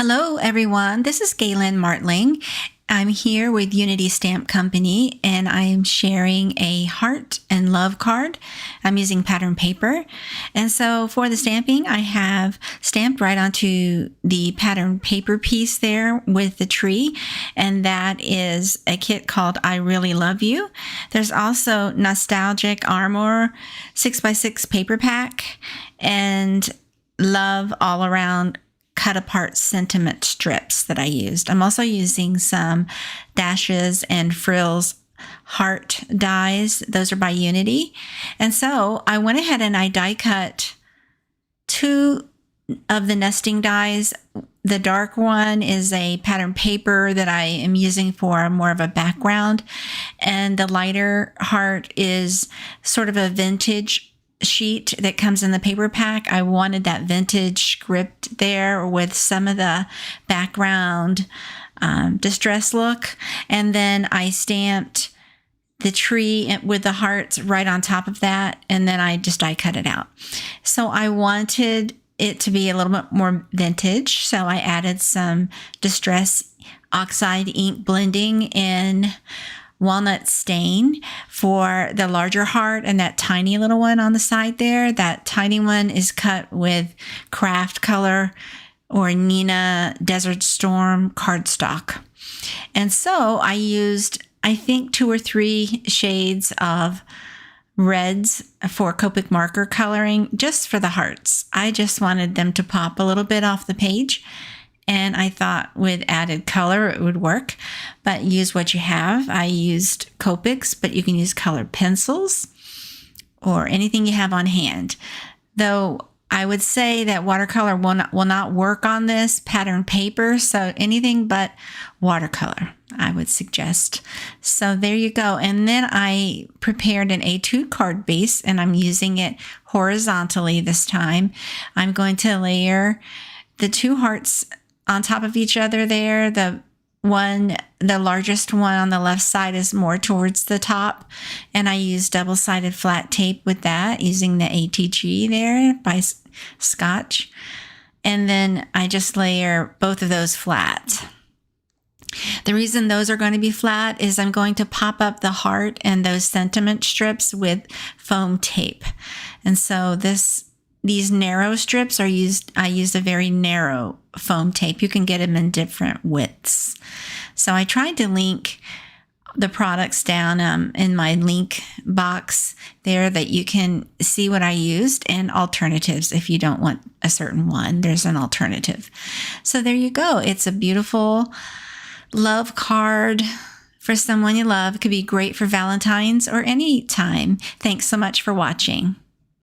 Hello, everyone. This is Galen Martling. I'm here with Unity Stamp Company, and I'm sharing a heart and love card. I'm using pattern paper. And so for the stamping, I have stamped right onto the pattern paper piece there with the tree, and that is a kit called I Really Love You. There's also Nostalgic Armor 6x6 paper pack and Love All Around cut apart sentiment strips that I used. I'm also using some dashes and frills heart dies. Those are by Unity. And so I went ahead and I die cut two of the nesting dies. The dark one is a pattern paper that I am using for more of a background. And the lighter heart is sort of a vintage sheet that comes in the paper pack. I wanted that vintage script there with some of the background distress look. And then I stamped the tree with the hearts right on top of that. And then I just die cut it out. So I wanted it to be a little bit more vintage. So I added some distress oxide ink blending in walnut stain for the larger heart, and that tiny little one on the side there. That tiny one is cut with craft color or Nina Desert Storm cardstock. And so I used, I think, 2 or 3 shades of reds for Copic marker coloring just for the hearts. I just wanted them to pop a little bit off the page. And I thought with added color, it would work, but use what you have. I used Copics, but you can use colored pencils or anything you have on hand. Though I would say that watercolor will not work on this pattern paper. So anything but watercolor, I would suggest. So there you go. And then I prepared an etched card base, and I'm using it horizontally this time. I'm going to layer the 2 hearts on top of each other there. The largest one on the left side is more towards the top. And I use double-sided flat tape with that, using the ATG there by Scotch. And then I just layer both of those flat. The reason those are going to be flat is I'm going to pop up the heart and those sentiment strips with foam tape. And so these narrow strips I used a very narrow foam tape. You can get them in different widths. So I tried to link the products down in my link box there, that you can see what I used and alternatives. If you don't want a certain one, there's an alternative. So there you go. It's a beautiful love card for someone you love. It could be great for Valentine's or any time. Thanks so much for watching.